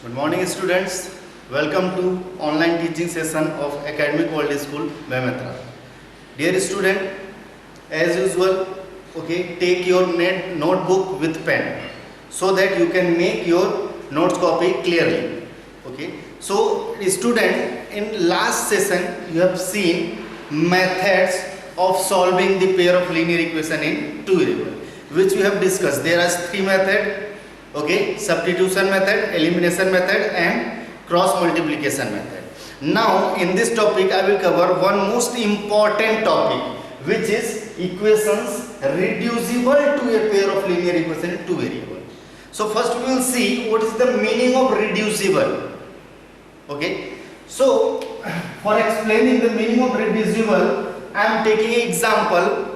Good morning students. Welcome to online teaching session of Academic World School, Bemetra. Dear student, as usual, take your notebook with pen so that you can make your notes copy clearly. So student, in last session you have seen methods of solving the pair of linear equation in two variable, which we have discussed. There are three methods. Substitution method, elimination method and cross multiplication method. Now in this topic I will cover one most important topic, which is equations reducible to a pair of linear equation in two variable. So first we will see what is the meaning of reducible. So for explaining the meaning of reducible, I am taking example.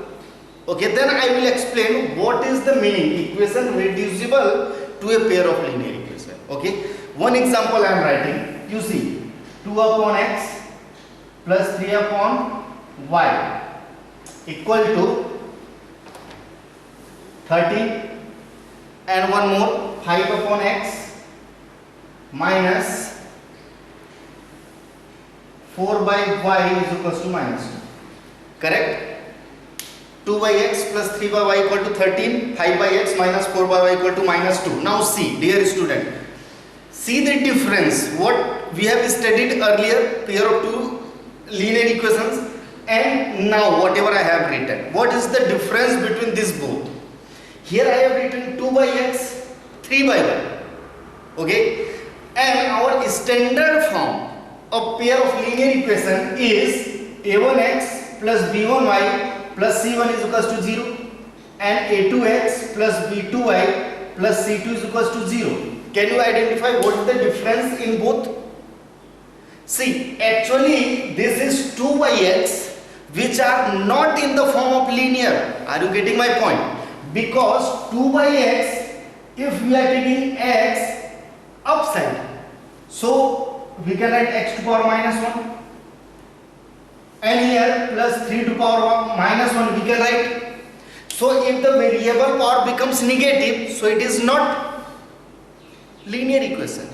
Then I will explain what is the meaning equation reducible to a pair of linear equation. One example I am writing. You see, 2 upon x plus 3 upon y equal to 30, and one more, 5 upon x minus 4 by y is equals to minus 2. Correct? 2 by x plus 3 by y equal to 13, 5 by x minus 4 by y equal to minus 2. Now see, dear student, see the difference what we have studied earlier, pair of two linear equations, and now whatever I have written. What is the difference between these both? Here I have written 2 by x, 3 by y. And our standard form of pair of linear equation is a1x plus b1y plus c1 is equals to 0 and a2x plus b2y plus c2 is equals to 0. Can you identify what is the difference in both? See, actually this is 2 by x which are not in the form of linear. Are you getting my point? Because 2 by x, if we are taking x upside, so we can write x to power minus 1. And here plus 3 to power minus 1 we can write. So if the variable power becomes negative, so it is not linear equation.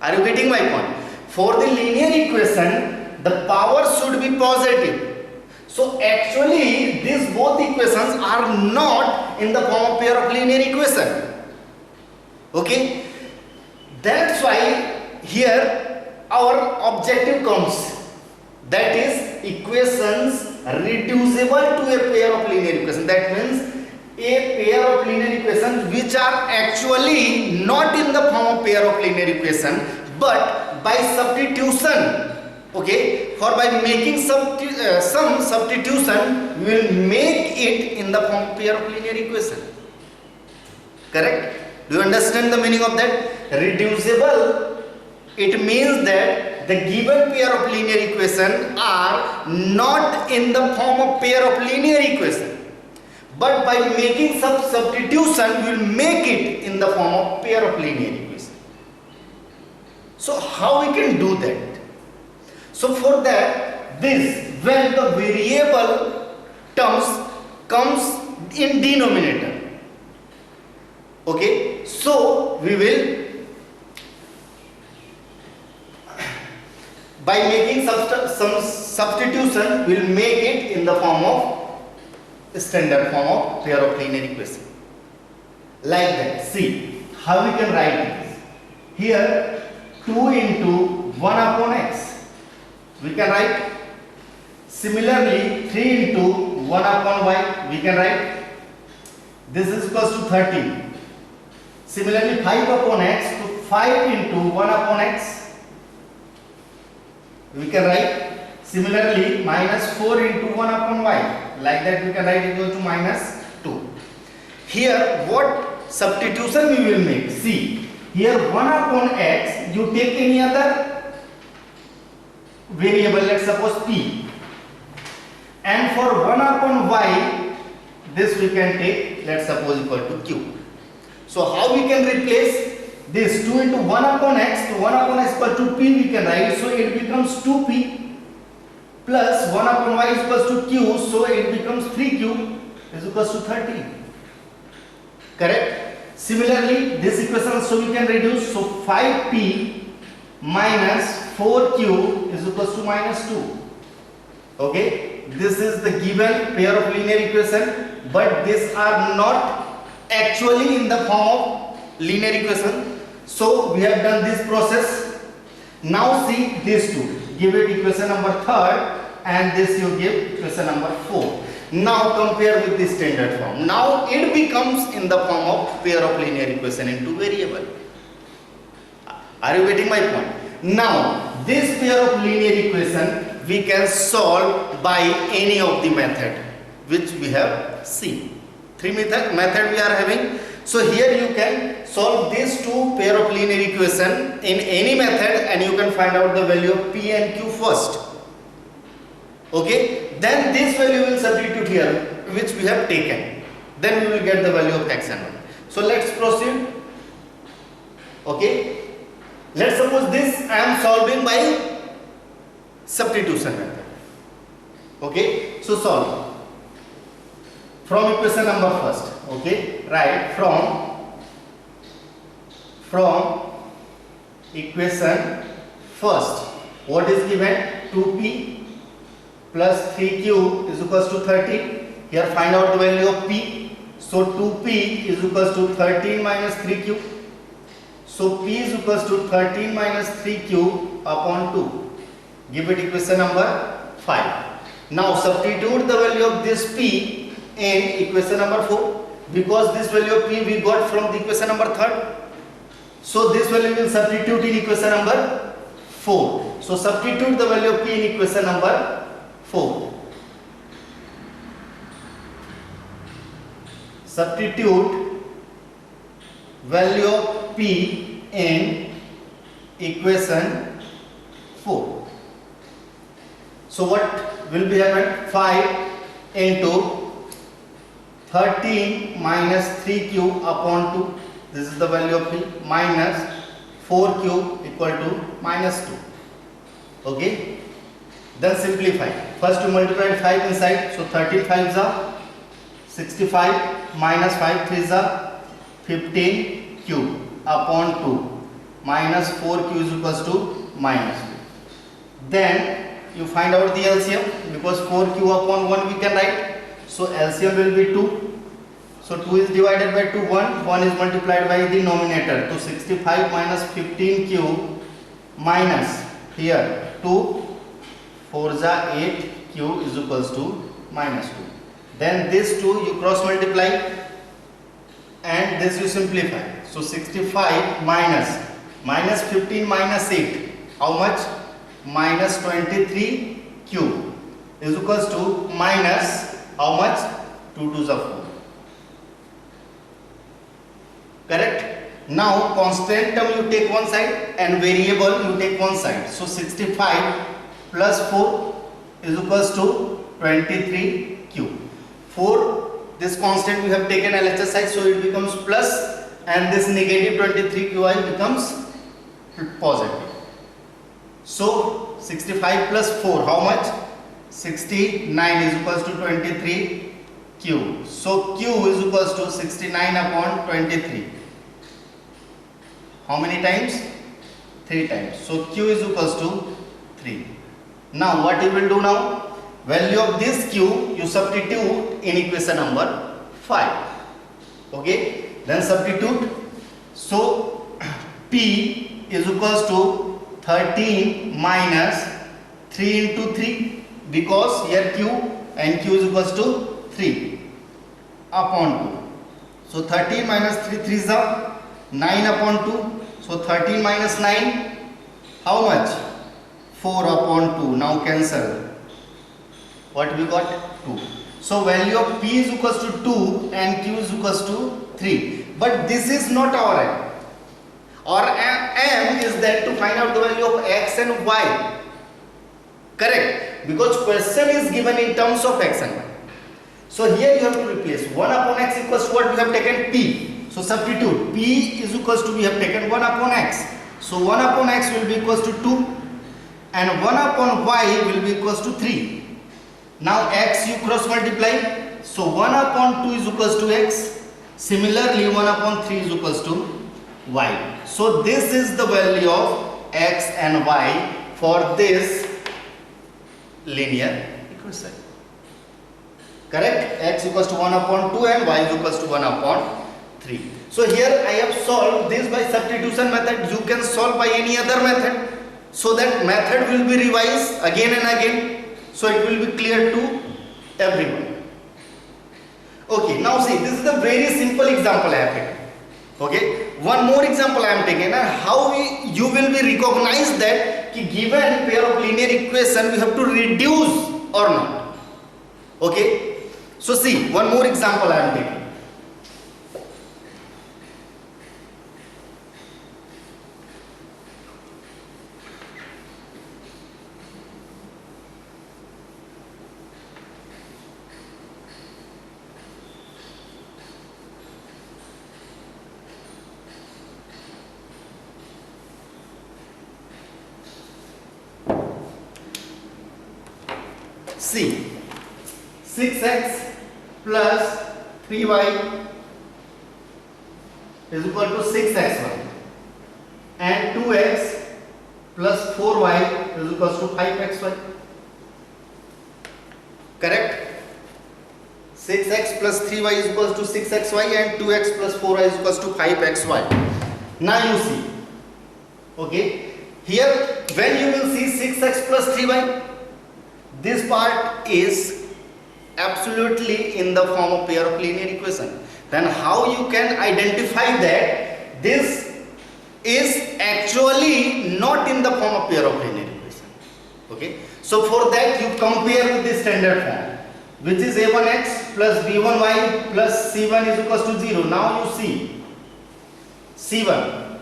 Are you getting my point? For the linear equation, the power should be positive. So actually these both equations are not in the form of pair of linear equation. That's why here our objective comes. That is equations reducible to a pair of linear equations. That means a pair of linear equations which are actually not in the form of pair of linear equation, but by substitution, for by making some substitution, we will make it in the form of pair of linear equation. Correct? Do you understand the meaning of that? Reducible, it means that the given pair of linear equation are not in the form of pair of linear equation, but by making some substitution we will make it in the form of pair of linear equation. So how we can do that? So for that, this when the variable terms comes in denominator, so we will, by making some substitution, we will make it in the form of standard form of pair of linear equation. Like that. See how we can write this. Here 2 into 1 upon x we can write. Similarly 3 into 1 upon y we can write. This is equals to 13. Similarly 5 upon x, to 5 into 1 upon x we can write. Similarly minus 4 into 1 upon y, like that we can write equal to minus 2. Here what substitution we will make? See, here 1 upon x, you take any other variable, let's suppose p, and for 1 upon y, this we can take, let's suppose equal to q. So how we can replace this? 2 into 1 upon x, to 1 upon x equal to p we can write, so it becomes 2p plus 1 upon y is equals to q, so it becomes 3q is equals to 13. Correct? Similarly, this equation also we can reduce. So 5p minus 4q is equals to minus 2. Okay, this is the given pair of linear equation, but these are not actually in the form of linear equation. So we have done this process. Now see these two. Give it equation number 3rd and this you give equation number 4. Now compare with the standard form. Now it becomes in the form of pair of linear equation in two variable. Are you getting my point? Now this pair of linear equation we can solve by any of the method which we have seen. Three method we are having. So here you can solve these two pair of linear equation in any method and you can find out the value of p and q first. Okay, then this value will substitute here which we have taken. Then we will get the value of x and y. So let's proceed. Okay, let's suppose this I am solving by substitution method. Okay, so solve from equation number first. Okay, right from equation first. What is given? 2p plus 3q is equals to 13. Here find out the value of p. So 2p is equals to 13 minus 3q. So p is equals to 13 minus 3q upon 2. Give it equation number 5. Now substitute the value of this p in equation number 4. Because this value of p we got from the equation number 3rd. So this value will substitute in equation number 4. So substitute the value of p in equation number 4. Substitute value of p in equation 4. So what will be happen? 5 into 13 minus 3q upon 2. This is the value of p minus 4q equal to minus 2. Okay. Then simplify. First you multiply 5 inside. So 13 5s are 65 minus 5 3s are 15q upon 2 minus 4q is equals to minus 2. Then you find out the LCM because 4q upon 1 we can write. So LCM will be 2. So 2 is divided by 2 1 is multiplied by the nominator. So 65 minus 15q minus here 2 4s are 8q is equals to minus 2. Then this 2 you cross multiply and this you simplify. So 65 minus 15 minus 8. How much? Minus 23q is equals to minus how much? 2 2s are 4. Correct? Now constant term you take one side and variable you take one side. So 65 plus 4 is equals to 23q. 4 this constant we have taken LHS side, so it becomes plus and this negative 23qi becomes positive. So 65 plus 4 how much? 69 is equals to 23q. So q is equals to 69 upon 23. How many times? 3 times. So q is equals to 3. Now what you will do now? Value of this q you substitute in equation number 5. Okay. Then substitute. So p is equals to 13 minus 3 into 3 because here q and q is equals to 3 upon 2. So 13 minus 3 3s are 9 upon 2. So 13 minus 9 how much? 4 upon 2. Now cancel. What we got? 2. So value of p is equals to 2 and q is equals to 3. But this is not our m. Our m is that to find out the value of x and y. Correct? Because question is given in terms of x and y. So here you have to replace 1 upon x equals to what we have taken p. So substitute p is equals to we have taken 1 upon x. So 1 upon x will be equals to 2 and 1 upon y will be equals to 3. Now x you cross multiply. So 1 upon 2 is equals to x Similarly, 1 upon 3 is equals to y. So this is the value of x and y for this linear equation. Correct? X equals to 1 upon 2 and y is equals to 1 upon 3. So here I have solved this by substitution method. You can solve by any other method. So that method will be revised again and again. So it will be clear to everyone. Okay, now see, this is a very simple example I have taken. Okay, one more example I am taking, and how you will be recognize that कि given pair of linear equation we have to reduce or not. Okay, so see, one more example I am taking. See, 6x plus 3y is equal to 6xy and 2x plus 4y is equal to 5xy. Correct? 6x plus 3y is equal to 6xy and 2x plus 4y is equal to 5xy. Now you see, okay, here when you will see 6x plus 3y, this part is absolutely in the form of pair of linear equation. Then how you can identify that this is actually not in the form of pair of linear equation? Okay, so for that you compare with the standard form, which is a1x plus b1y plus c1 is equal to 0. Now you see c1,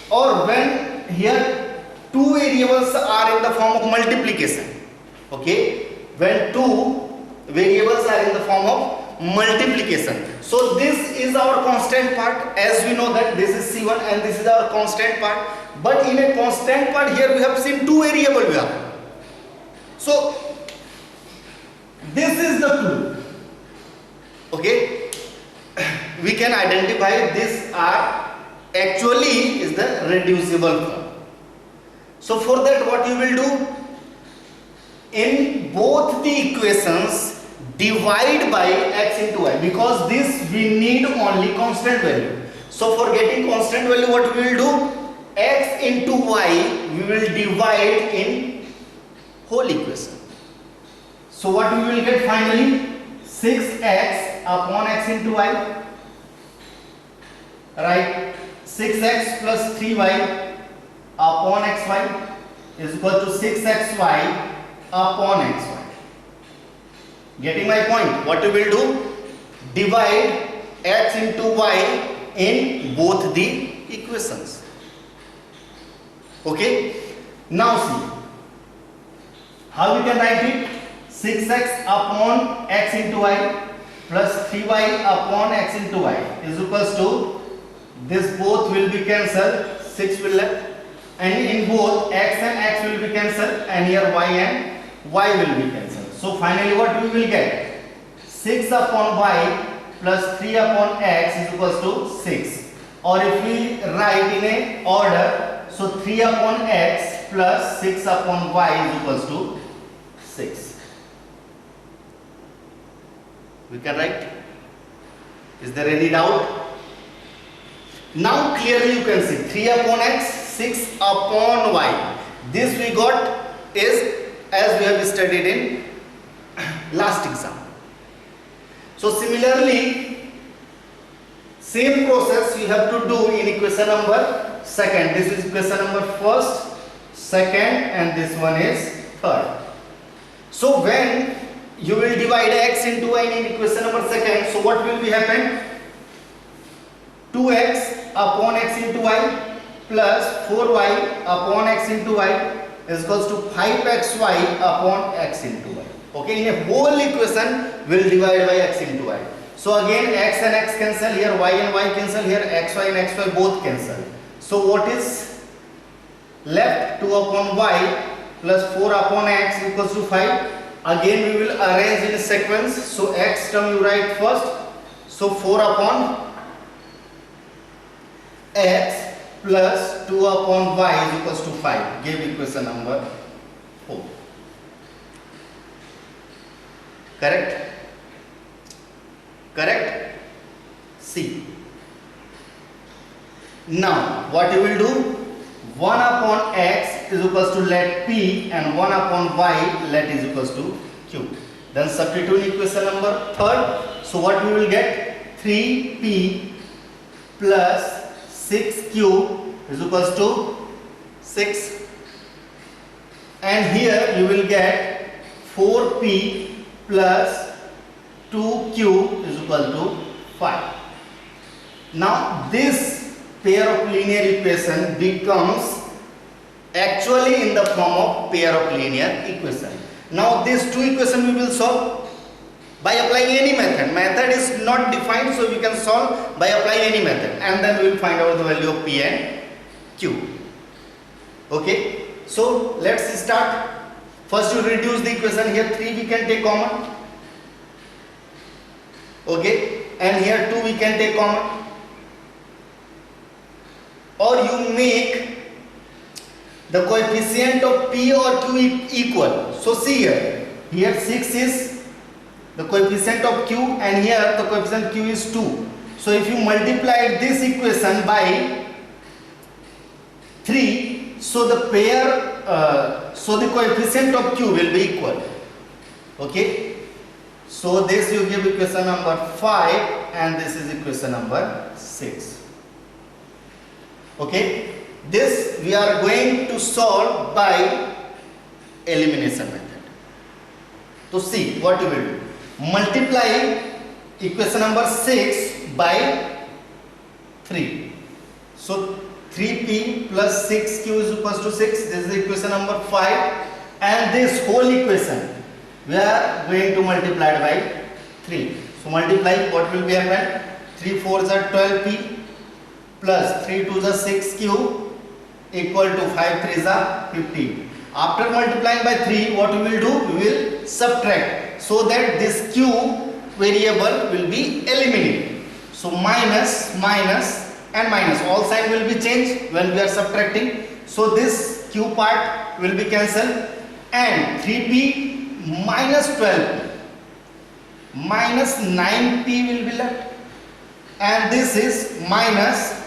or when here two variables are in the form of multiplication. Okay, when two variables are in the form of multiplication, so this is our constant part, as we know that this is c1 and this is our constant part. But in a constant part here we have seen two variables we have. So this is the clue. Okay, we can identify these are actually is the reducible form. So for that what you will do? In both the equations, divide by x into y, because this we need only constant value. So for getting constant value, what we will do? X into y we will divide in whole equation. So what we will get finally? 6x upon x into y. Right? 6x plus 3y upon xy is equal to 6xy upon xy. Getting my point? What we will do? Divide x into y in both the equations. Okay, now see how we can write it. 6x upon x into y plus 3y upon x into y is equals to, this both will be cancelled, 6 will left, and in both x and x will be cancelled, and here y and y will be cancelled. So finally what we will get? 6 upon y plus 3 upon x is equals to 6. Or if we write in a order, so 3 upon x plus 6 upon y is equals to 6. We can write. Is there any doubt? Now clearly you can see 3 upon x, 6 upon y. This we got is as we have studied in last exam. So similarly, same process you have to do in equation number second. This is equation number first, second, and this one is third. So when you will divide x into y in equation number second, so what will be happen? 2x upon x into y plus 4y upon x into y is equals to 5xy upon x into y. Okay, in a whole equation we will divide by x into y. So again x and x cancel, here y and y cancel, here xy and xy both cancel. So what is left? 2 upon y plus 4 upon x equals to 5. Again we will arrange in sequence. So x term you write first. So 4 upon x plus 2 upon y is equals to 5. Give equation number 4. Correct? Correct? C. Now what you will do? 1 upon x is equals to let p and 1 upon y let is equals to q. Then substitute equation number 3rd. So what we will get? 3p plus 6q is equals to 6, and here you will get 4p plus 2q is equal to 5. Now this pair of linear equation becomes actually in the form of pair of linear equation. Now these two equations we will solve by applying any method. Method is not defined, so we can solve by applying any method, and then we will find out the value of p and q. Okay, so let's start. First you reduce the equation. Here 3 we can take common. Okay, and here 2 we can take common. Or you make the coefficient of p or q equal. So see here 6 is the coefficient of q, and here the coefficient q is 2. So if you multiply this equation by 3, so the pair, so the coefficient of q will be equal. Okay, so this you give equation number 5, and this is equation number 6. Okay, this we are going to solve by elimination method. So see what you will do. Multiply equation number 6 by 3. So 3p plus 6q is equals to 6. This is equation number 5, and this whole equation we are going to multiply by 3. So multiply, what will be happen? 3 4s are 12p plus 3 2s are 6q equal to 5 3s are 15. After multiplying by 3, what we will do? We will subtract, so that this q variable will be eliminated. So minus, minus and minus, all sign will be changed when we are subtracting. So this q part will be cancelled, and 3p minus 12p minus 9p will be left, and this is minus,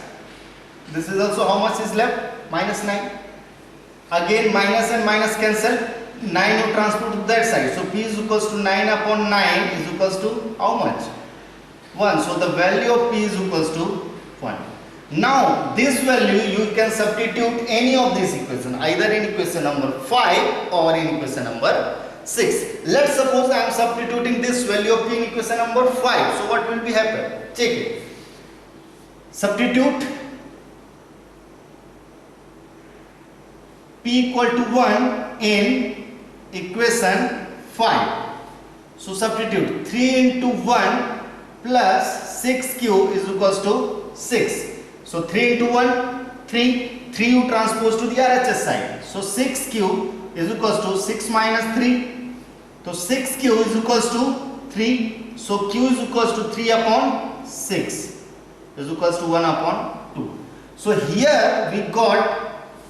this is also how much is left? Minus 9. Again minus and minus cancel, 9 you transport to that side. So p is equals to 9 upon 9 is equals to how much? 1. So the value of p is equals to 1. Now this value you can substitute any of these equations, either in equation number 5 or in equation number 6. Let's suppose I am substituting this value of p in equation number 5. So what will be happen? Check it. Substitute p equal to 1 in equation 5. So substitute 3 into 1 plus 6q is equals to 6. So 3 into 1, 3 you transpose to the RHS side. So 6q is equals to 6 minus 3. So 6q is equals to 3. So q is equals to 3 upon 6 is equals to 1 upon 2. So here we got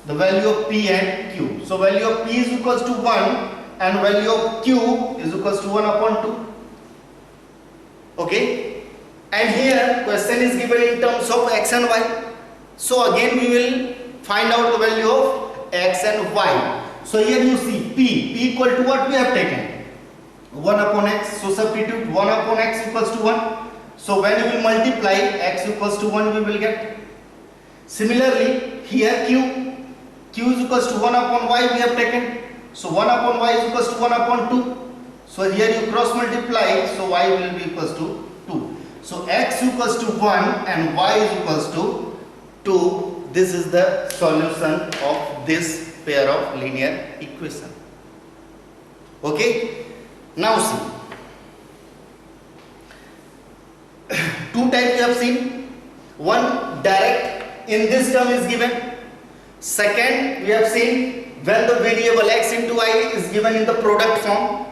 the value of p and q. So value of p is equals to 1 and value of q is equals to 1 upon 2. Okay, and here question is given in terms of x and y. So again we will find out the value of x and y. So here you see p equal to what we have taken? 1 upon x. So substitute 1 upon x equals to 1. So when you will multiply x equals to 1, we will get. Similarly here q is equals to 1 upon y we have taken. So 1 upon y is equals to 1 upon 2. So here you cross multiply, so y will be equals to 2. So x equals to 1 and y is equals to 2. This is the solution of this pair of linear equation. Okay, now see. Two types we have seen. One direct, in this term is given. Second, we have seen when the variable x into y is given in the product form.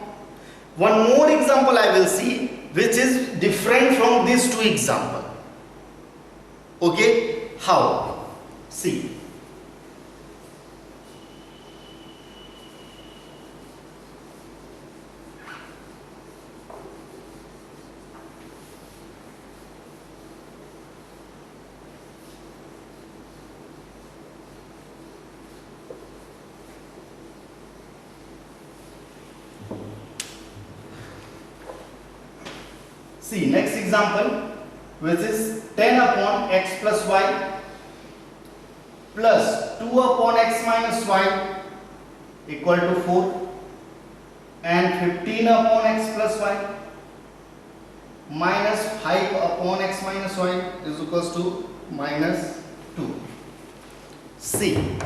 One more example I will see, which is different from these two examples. Okay, How? See. See, next example, which is 10 upon x plus y plus 2 upon x minus y equal to 4 and 15 upon x plus y minus 5 upon x minus y is equals to minus 2. See,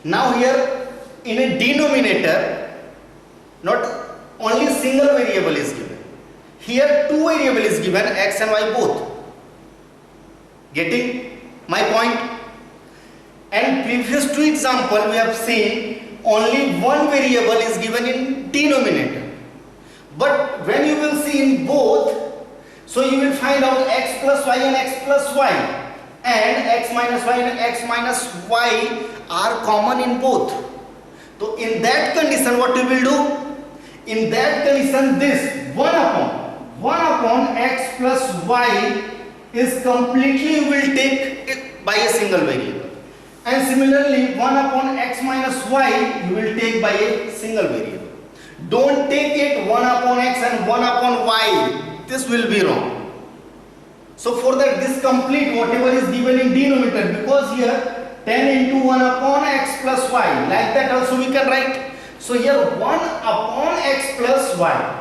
now here in a denominator, not only single variable is given. Here two variable is given, x and y both. Getting my point? And previous two example we have seen only one variable is given in denominator. But when you will see in both, so you will find out x plus y and x plus y and x minus y and x minus y are common in both. So in that condition what you will do? In that condition this 1 upon x plus y is completely you will take it by a single variable. And similarly 1 upon x minus y you will take by a single variable. Don't take it 1 upon x and 1 upon y. This will be wrong. So for that this complete whatever is given in denominator, because here 10 into 1 upon x plus y, like that also we can write. So here 1 upon x plus y.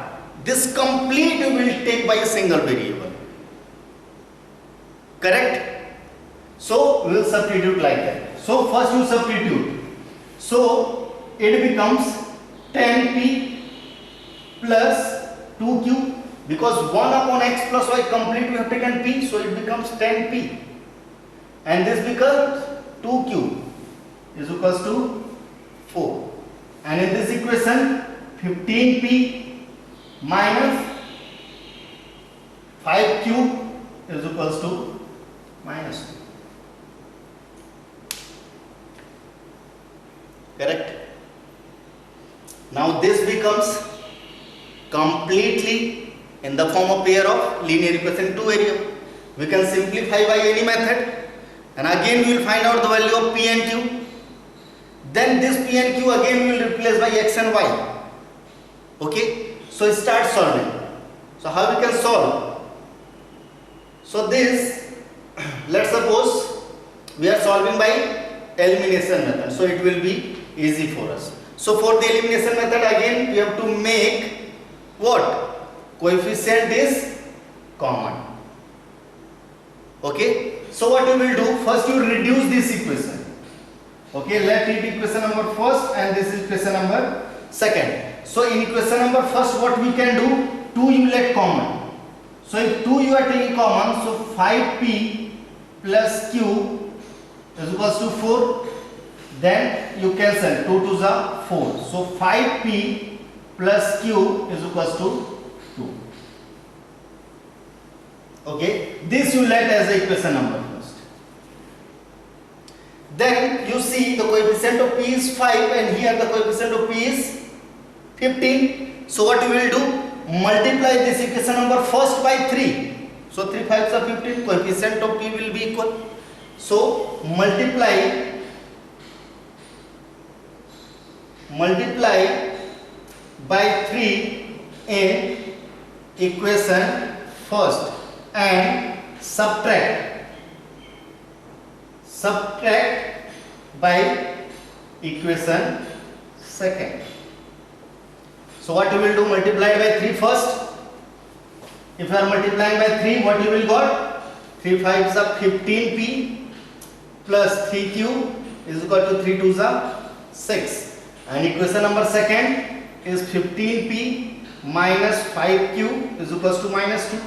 This complete you will take by a single variable. Correct? So we will substitute like that. So first you substitute. So it becomes 10p plus 2q, because 1 upon x plus y complete we have taken p, so it becomes 10p. And this becomes 2q is equals to 4. And in this equation 15p minus 5q is equals to minus 2. Correct? Now this becomes completely in the form of pair of linear equation two variable. We can simplify by any method, and again we will find out the value of p and q. Then this p and q again we will replace by x and y. Okay? So start solving. So how we can solve? So this, let's suppose we are solving by elimination method. So it will be easy for us. So for the elimination method again we have to make what? Coefficient is common. Okay? So what you will do? First you reduce this equation. Okay, let it equation number first and this is equation number second. So in equation number first what we can do? 2 you let common. So if 2 you are taking common, so 5p plus q is equals to 4. Then you cancel 2 to the 4. So 5p plus q is equals to 2. Okay, this you let as the equation number first. Then you see the coefficient of p is 5 and here the coefficient of p is 15. So what you will do? Multiply this equation number first by 3. So 3 5s are 15. Coefficient of p will be equal. So multiply by 3 in equation first and subtract by equation second. So what you will do? Multiply by 3 first. If you are multiplying by 3, what you will got? 3 5s are 15p plus 3q is equal to 3 2s are 6. And equation number second is 15p minus 5q is equals to minus 2.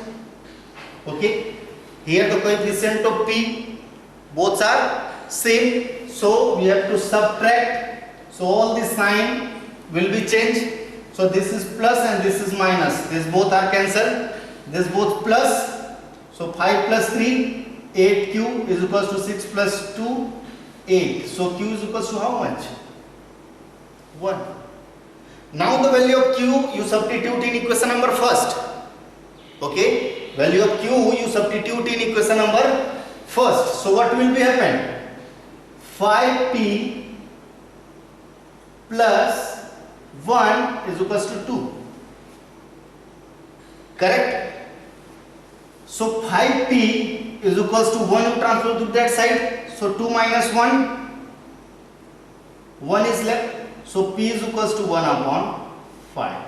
Okay. Here the coefficient of p both are same. So we have to subtract. So all this sign will be changed. So this is plus and this is minus. This both are cancelled. This both plus. So 5 plus 3 8q is equals to 6 plus 2, 8. So q is equals to how much? 1. Now the value of q you substitute in equation number first. Okay, value of q you substitute in equation number first. So what will be happen? 5p plus 1 is equals to 2. Correct? So 5p is equals to 1, you transfer to that side. So 2 minus 1, 1 is left. So p is equals to 1 upon 5.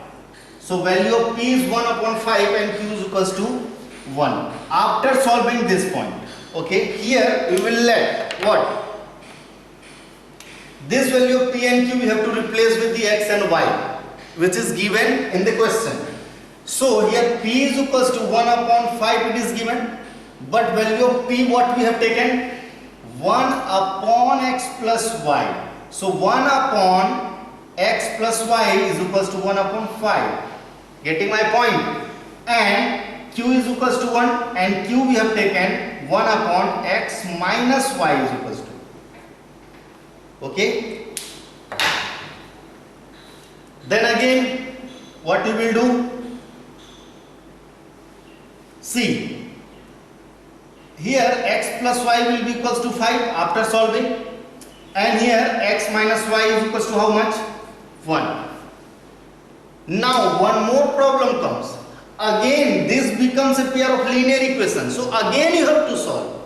So value of p is 1 upon 5 and q is equals to 1. After solving this point, okay, here we will let what? This value of p and q we have to replace with the x and y, which is given in the question. So here p is equals to 1 upon 5 it is given, but value of p what we have taken? 1 upon x plus y. So 1 upon x plus y is equals to 1 upon 5. Getting my point? And q is equals to 1 and q we have taken 1 upon x minus y is equals to. Okay? Then again what we will do? See, here x plus y will be equals to 5 after solving, and here x minus y is equals to how much? 1. Now one more problem comes. Again this becomes a pair of linear equations. So again you have to solve.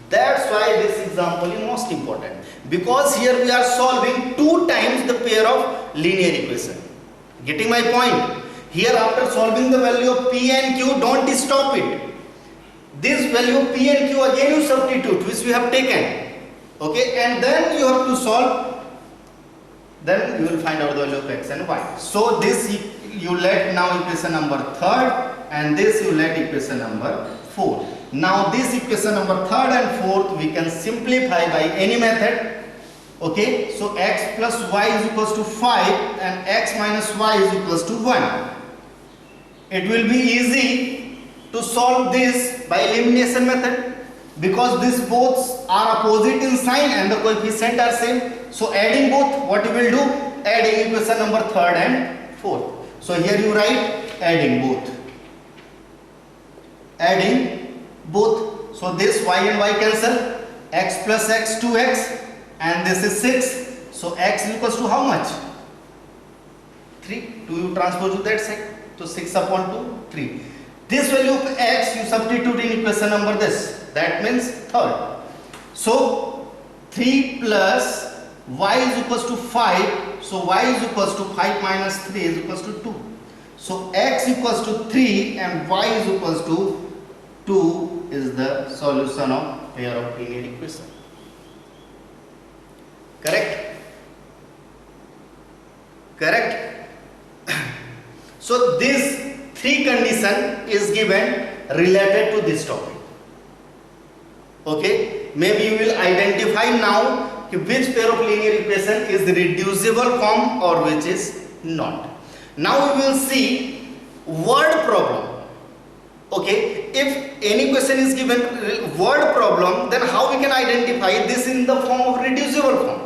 That's why this example is most important. Because here we are solving 2 times the pair of linear equation. Getting my point? Here after solving the value of p and q, don't stop it. This value of p and q again you substitute, which we have taken. Okay, and then you have to solve. Then you will find out the value of x and y. So this you let now equation number 3rd, and this you let equation number 4. Now this equation number 3rd and 4th we can simplify by any method. Okay, so x plus y is equals to 5 and x minus y is equals to 1. It will be easy to solve this by elimination method, because these both are opposite in sign and the coefficient are same. So adding both, what you will do? Adding equation number 3rd and 4th. So here you write adding both. Adding both. So this y and y cancel. X plus x 2x, and this is 6. So x equals to how much? 3. 2 you transpose to that side. So 6 upon 2, 3. This value of x you substitute in equation number this. That means 3rd. So 3 plus y is equals to 5. So y is equals to 5 minus 3 is equals to 2. So x equals to 3 and y is equals to 2 is the solution of pair of linear equation. Correct? Correct? So this 3 condition is given related to this topic. Okay, maybe you will identify now which pair of linear equation is reducible form or which is not. Now we will see word problem. Okay, if any question is given word problem, then how we can identify this in the form of reducible form?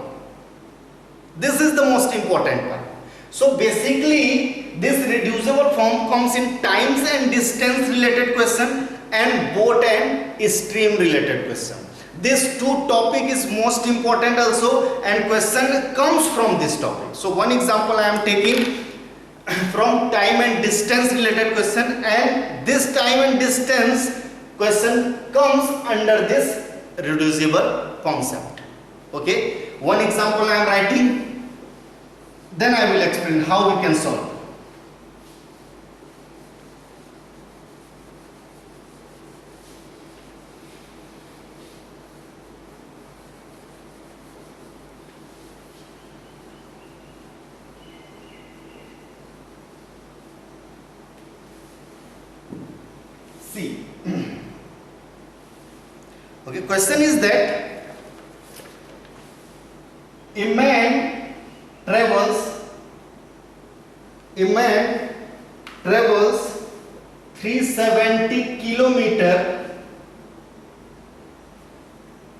This is the most important one. So basically this reducible form comes in times and distance related question and boat and stream related question. This 2 topic is most important also, and question comes from this topic. So one example I am taking from time and distance related question, and this time and distance question comes under this reducible concept. Okay, one example I am writing, then I will explain how we can solve. See, okay, question is that a man travels 370 kilometer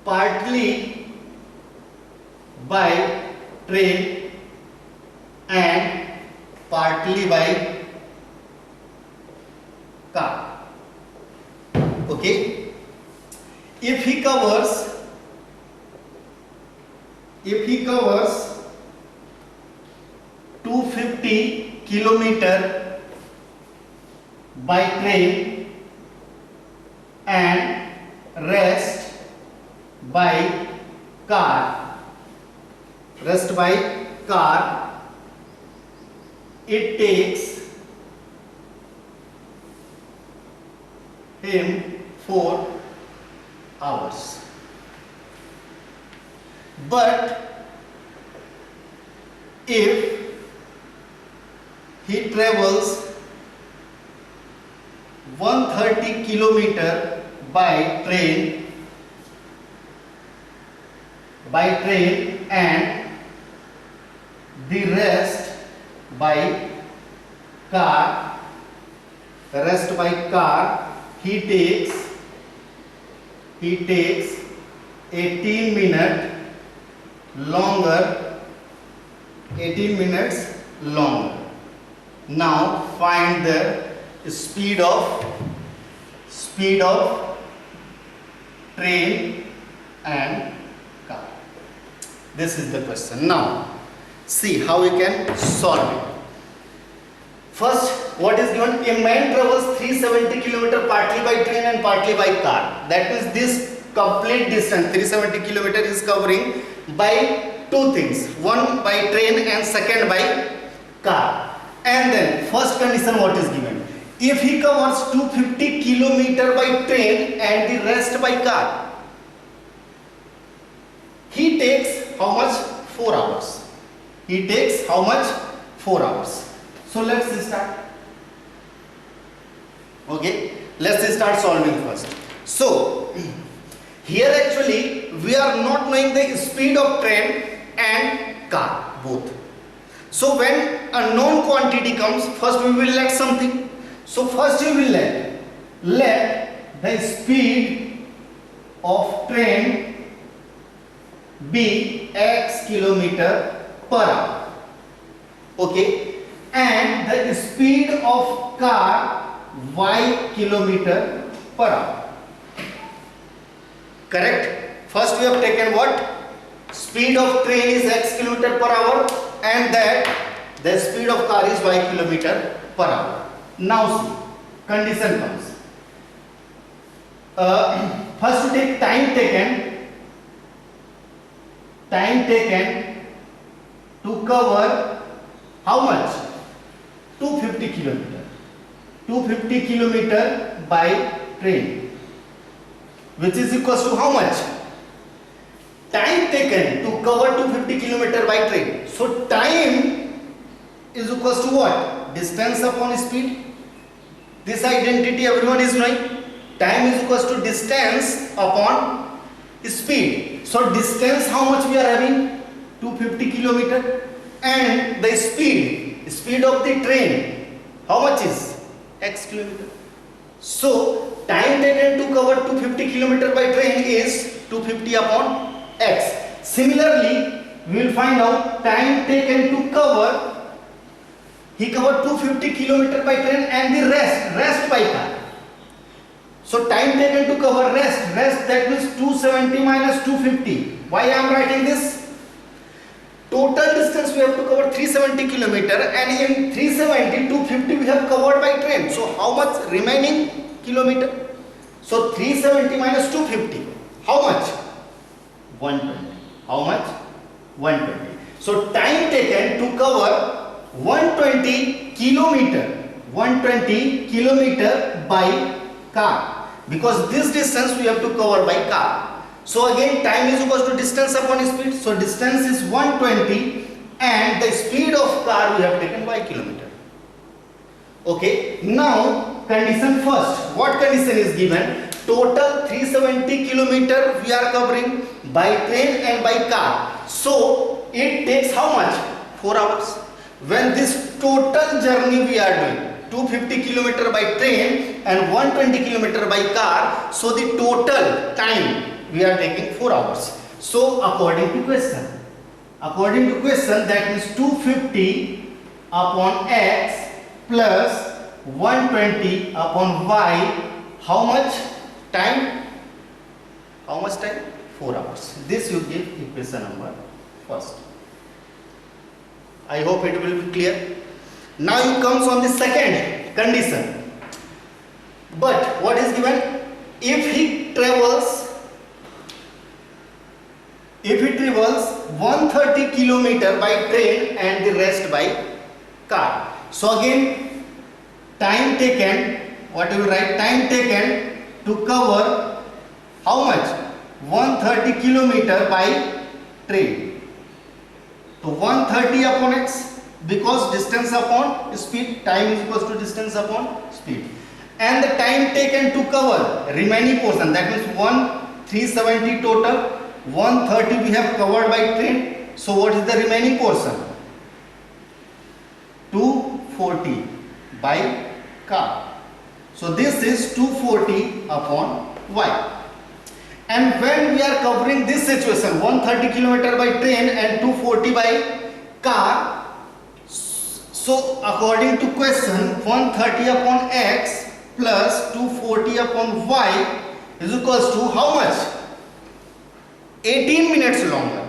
partly by train and partly by car. Okay, if he covers 250 kilometer by train and rest by car, it takes him 4 hours. But if he travels 130 kilometer by train and the rest by car, he takes 18 minutes longer. Now find the speed of train and car. This is the question. Now see how we can solve it. First, what is given? A man travels 370 km partly by train and partly by car. That means this complete distance 370 km is covering by two things. One by train and second by car. And then first condition what is given? If he covers 250 km by train and the rest by car, he takes how much? 4 hours. He takes how much? 4 hours. So let's start. Okay, let's start solving first. So here actually we are not knowing the speed of train and car both. So when a known quantity comes, first we will let something. So first you will let the speed of train be x kilometer per hour. Okay. And the speed of car y kilometer per hour. Correct? First we have taken what? Speed of train is x kilometer per hour and that the speed of car is y kilometer per hour. Now see, condition comes. First we take time taken to cover how much? 250 kilometer. 250 kilometer by train, which is equals to how much? Time taken to cover 250 kilometer by train. So time is equals to what? Distance upon speed. This identity everyone is knowing. Time is equals to distance upon speed. So distance how much we are having? 250 kilometer. And the speed of the train, how much is? X kilometer. So time taken to cover 250 kilometer by train is 250 upon x. Similarly, we will find out time taken to cover, he covered 250 kilometer by train and the rest by car. So time taken to cover rest that means 270 minus 250. Why I am writing this? Total distance we have to cover 370 kilometer and in 370 250 we have covered by train. So how much remaining kilometer? So 370 minus 250. How much? 120. How much? 120. So time taken to cover 120 kilometer by car, because this distance we have to cover by car. So again time is equals to distance upon speed. So distance is 120 and the speed of car we have taken by kilometer. Okay, now condition first. What condition is given? Total 370 kilometer we are covering by train and by car. So it takes how much? 4 hours. When this total journey we are doing 250 kilometer by train and 120 kilometer by car, so the total time we are taking 4 hours. So according to question that means 250 upon x plus 120 upon y, how much time? 4 hours. This you give equation number first. I hope it will be clear. Now you comes on the second condition. But what is given? If he travels 130 kilometer by train and the rest by car. So again, time taken, what you will write? Time taken to cover how much? 130 kilometer by train. So 130 upon x, because distance upon speed, time is equals to distance upon speed. And the time taken to cover remaining portion, that means 370 total, 130 we have covered by train. So what is the remaining portion? 240 by car. So this is 240 upon y. And when we are covering this situation, 130 km by train and 240 by car, so according to question, 130 upon x plus 240 upon y is equals to how much? 18 minutes longer.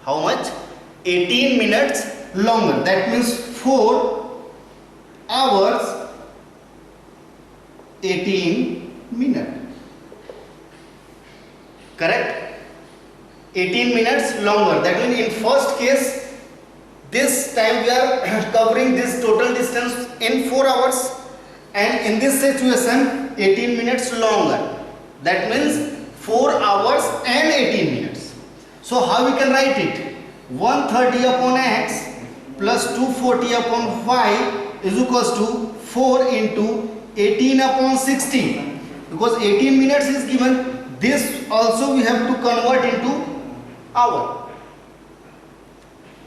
How much? 18 minutes longer. That means 4 hours 18 minutes. Correct? 18 minutes longer. That means in first case, this time we are covering this total distance in 4 hours, and in this situation 18 minutes longer. That means 4 hours and 18 minutes. So how we can write it? 130 upon x plus 240 upon y is equals to 4 into 18 upon 60. Because 18 minutes is given, this also we have to convert into hour.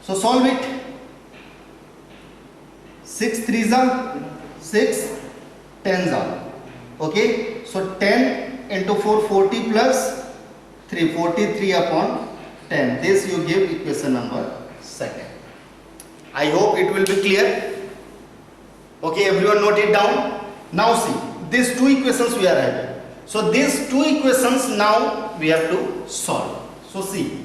So solve it. 6 3s are 6, 10s are. Okay. So 10 into 4, 40 plus 3, 43 upon 10. This you give equation number second. I hope it will be clear. Okay, everyone note it down. Now see, these two equations we are having. So these two equations now we have to solve. So see.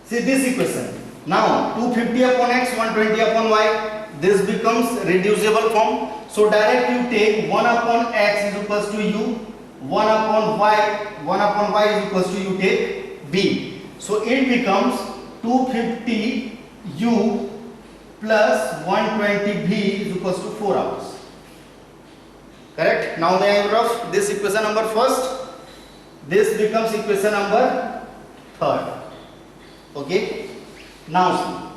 See this equation. Now 250 upon x, 120 upon y, this becomes reducible form. So direct you take 1 upon x is equals to u, 1 upon y is equals to you take v. So it becomes 250 u plus 120 v is equals to 4 hours. Correct? Now may I rough this equation number first. This becomes equation number third. Okay. Now see.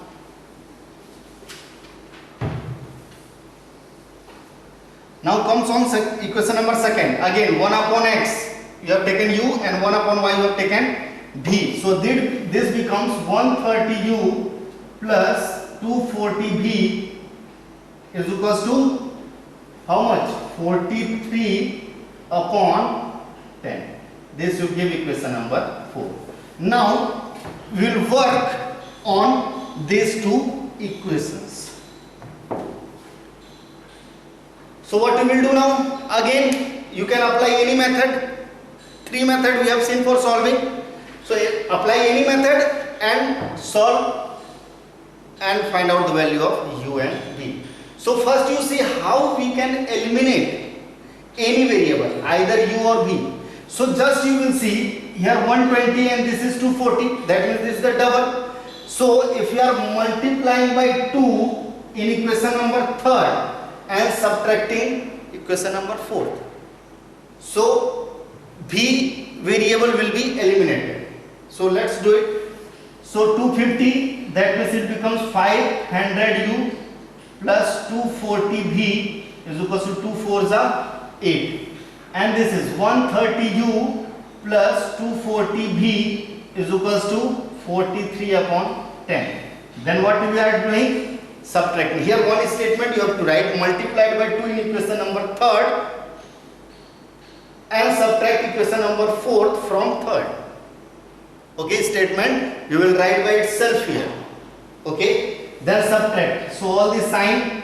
Now comes on equation number second. Again 1 upon x you have taken u and 1 upon y you have taken v. So this becomes 130 u plus 240 v is equals to how much? 43 upon 10. This will give equation number 4. Now we will work on these two equations. So what we will do now? Again you can apply any method. 3 methods we have seen for solving. So apply any method and solve and find out the value of u and v. So first you see how we can eliminate any variable, either u or v. So just you will see here 120 and this is 240, that means this is the double. So if you are multiplying by 2 in equation number 3rd and subtracting equation number 4th, so v variable will be eliminated. So let's do it. So 250, that means it becomes 500 u plus 240 v is equals to 2 4s are 8, and this is 130 u plus 240 v is equals to 43 upon 10. Then what we are doing? subtracting. Here one statement you have to write multiplied by 2 in equation number 3rd and subtract equation number 4th from 3rd. Okay, statement you will write by itself here. Okay, then subtract. So all the sign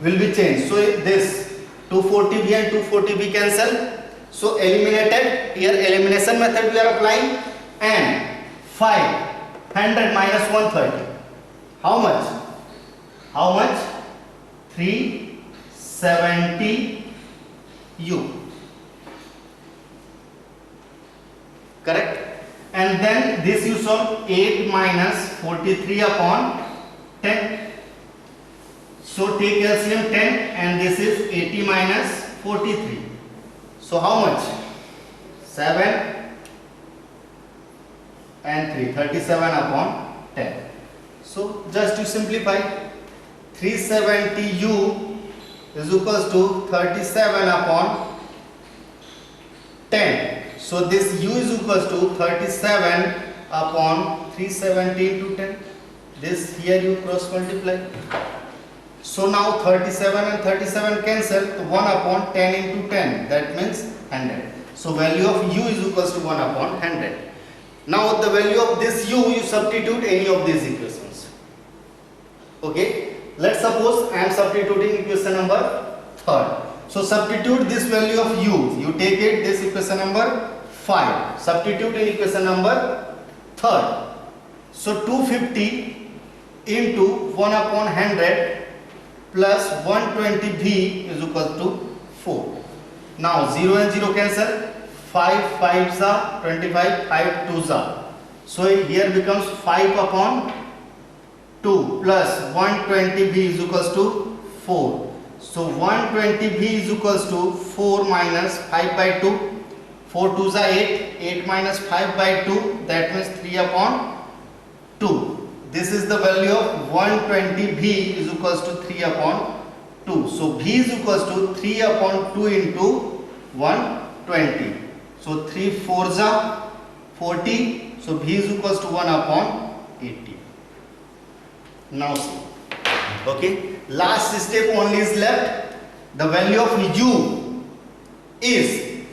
will be changed. So this 240b and 240b cancel. So eliminated. Here elimination method we are applying. And 500 minus 130. How much? How much? 370 u. Correct? And then this you solve 8 minus 43 upon 10. So take LCM 10 and this is 80 minus 43. So how much? 7 and 3, 37 upon 10. So just to simplify, 370u is equals to 37 upon 10. So this u is equals to 37 upon 370 into 10. This here you cross multiply. So now 37 and 37 cancel, 1 upon 10 into 10, that means 100. So value of u is equals to 1 upon 100. Now the value of this u, you substitute any of these equations. Okay, let's suppose I am substituting equation number 3rd. So substitute this value of u, you take it, this equation number 5, substitute in equation number 3rd. So 250 into 1 upon 100 plus 120v is equal to 4. Now 0 and 0 cancel, 5 5s are 25, 5 2s are. So here becomes 5 upon 2 plus 120v is equals to 4. So 120v is equals to 4 minus 5 by 2. 4 2s are 8, 8 minus 5 by 2, that means 3 upon 2. This is the value of 120v is equals to 3 upon 2. So v is equals to 3 upon 2 into 120. So 3 4s are 40. So v is equals to 1 upon 80. Now see. Okay. Last step only is left. The value of u is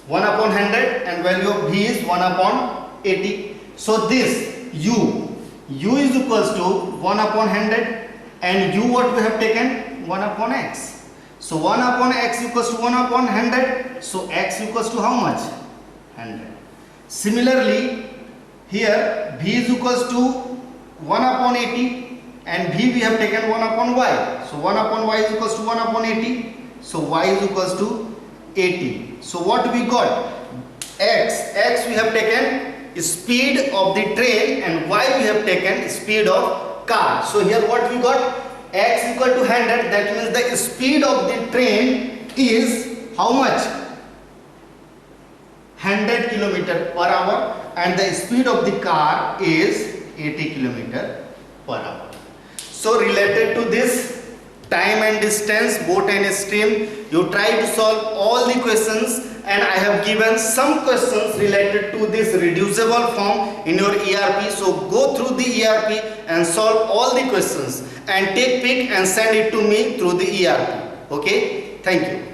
1 upon 100 and value of v is 1 upon 80. So this u is equals to 1 upon 100 and u what we have taken? 1 upon x. So 1 upon x equals to 1 upon 100. So x equals to how much? 100. Similarly, here v is equals to 1 upon 80 and v we have taken 1 upon y. So 1 upon y is equals to 1 upon 80. So y is equals to 80. So what we got? X we have taken speed of the train and y we have taken speed of car. So here what we got? X equal to 100, that means the speed of the train is how much? 100 km per hour and the speed of the car is 80 km per hour. So related to this time and distance, boat and stream, you try to solve all the questions and I have given some questions related to this reducible form in your ERP. So go through the ERP and solve all the questions and take pic and send it to me through the ERP. Okay, thank you.